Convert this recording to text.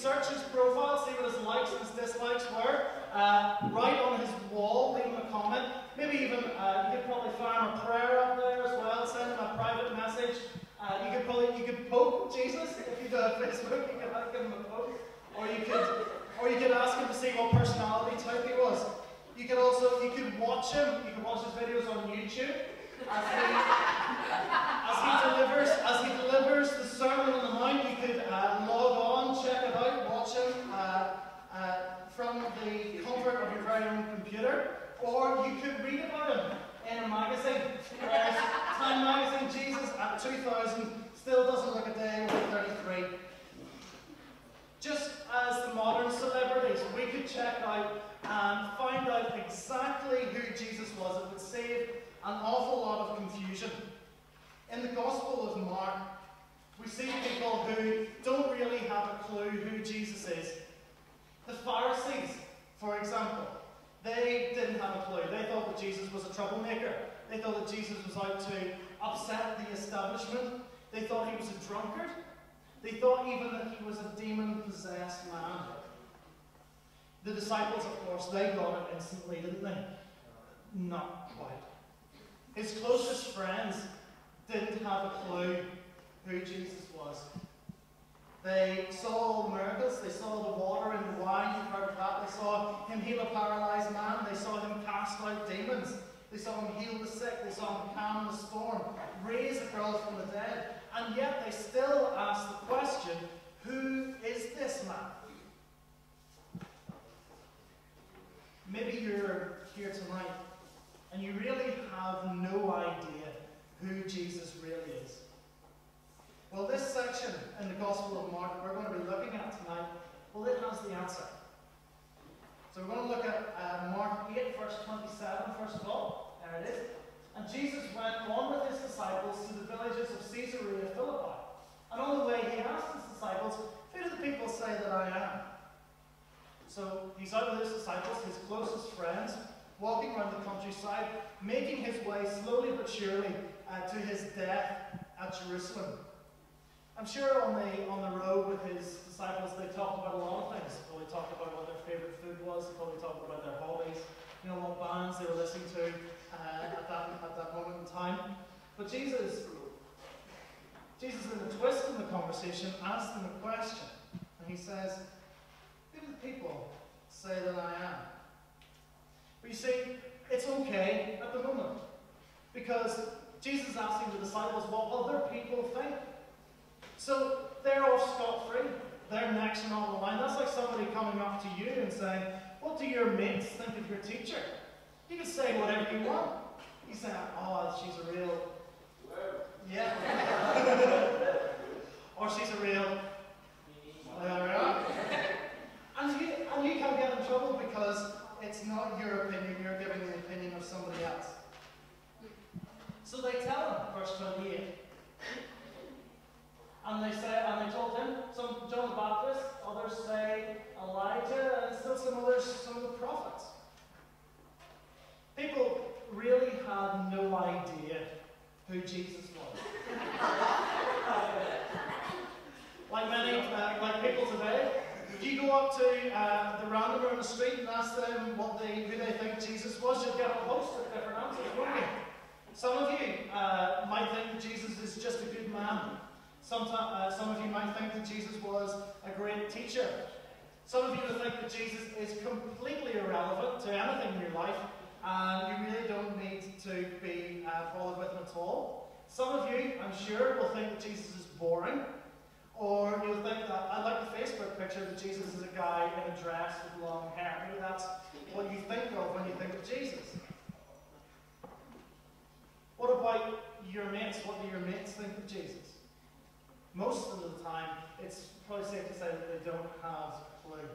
search his profile, see what his likes and his dislikes were. Write on his wall, leave him a comment. Maybe even you could probably farm a prayer up there as well. Send him a private message. You could poke Jesus if you do have Facebook. You could give him a poke, or you could ask him to see what personality type he was. You could watch him. You could watch his videos on YouTube as he delivers the Sermon on the Mount. You could log on, check it out, watch him from the comfort of your very own computer, or you could read about him in a magazine. Whereas Time Magazine, Jesus at 2000 still doesn't look a day over 33. Just as the modern celebrities, we could check out and find out exactly who Jesus was. It would save an awful lot of confusion. In the Gospel of Mark, we see people who don't really have a clue who Jesus is. The Pharisees, for example, they didn't have a clue. They thought that Jesus was a troublemaker. They thought that Jesus was out to upset the establishment. They thought he was a drunkard. They thought even that he was a demon-possessed man. The disciples, of course, they got it instantly, didn't they? Not quite. His closest friends didn't have a clue who Jesus was. They saw all the miracles. They saw the water and the wine. You've heard of that. They saw him heal a paralyzed man. They saw him cast out demons. They saw him heal the sick. They saw him calm the storm, raise a girl from the dead. And yet they still ask the question, who is this man? Maybe you're here tonight and you really have no idea who Jesus really is. Well, this section in the Gospel of Mark we're going to be looking at tonight, well, it has the answer. So we're going to look at Mark 8, verse 27, first of all. There it is. And Jesus went on with his disciples to the villages of Caesarea Philippi. And on the way he asked his disciples, who do the people say that I am? So he's out with his disciples, his closest friends, walking around the countryside, making his way slowly but surely to his death at Jerusalem. I'm sure on the road with his disciples they talked about a lot of things. They probably talked about what their favourite food was, they probably talked about their hobbies, what bands they were listening to at that moment in time. But Jesus in a twist in the conversation asked them a question. And he says, who do the people say that I am? But you see, it's okay at the moment. Because Jesus is asking the disciples what other people think. So they're off scot-free. Their necks are not on the line. That's like somebody coming up to you and saying, what do your mates think of your teacher? You can say whatever you want. You say, oh, she's a real... Yeah. Or she's a real... There we are. And you can't get in trouble because it's not your opinion, you're giving the opinion of somebody else. So they tell him, verse 28. And they told him, some John the Baptist, others say Elijah, and still some others, some of the prophets. People really had no idea who Jesus was. like people today, if you go up to the randomer on the street and ask them who they think Jesus was, you'll get a host of different answers, won't you? Some of you might think that Jesus is just a good man. Some of you might think that Jesus was a great teacher. Some of you will think that Jesus is completely irrelevant to anything in your life, and you really don't need to be bothered with him at all. Some of you, I'm sure, will think that Jesus is boring, or you'll think that, I like the Facebook picture that Jesus is a guy in a dress with long hair. Maybe that's what you think of when you think of Jesus. What about your mates? What do your mates think of Jesus? Most of the time, it's probably safe to say that they don't have a clue.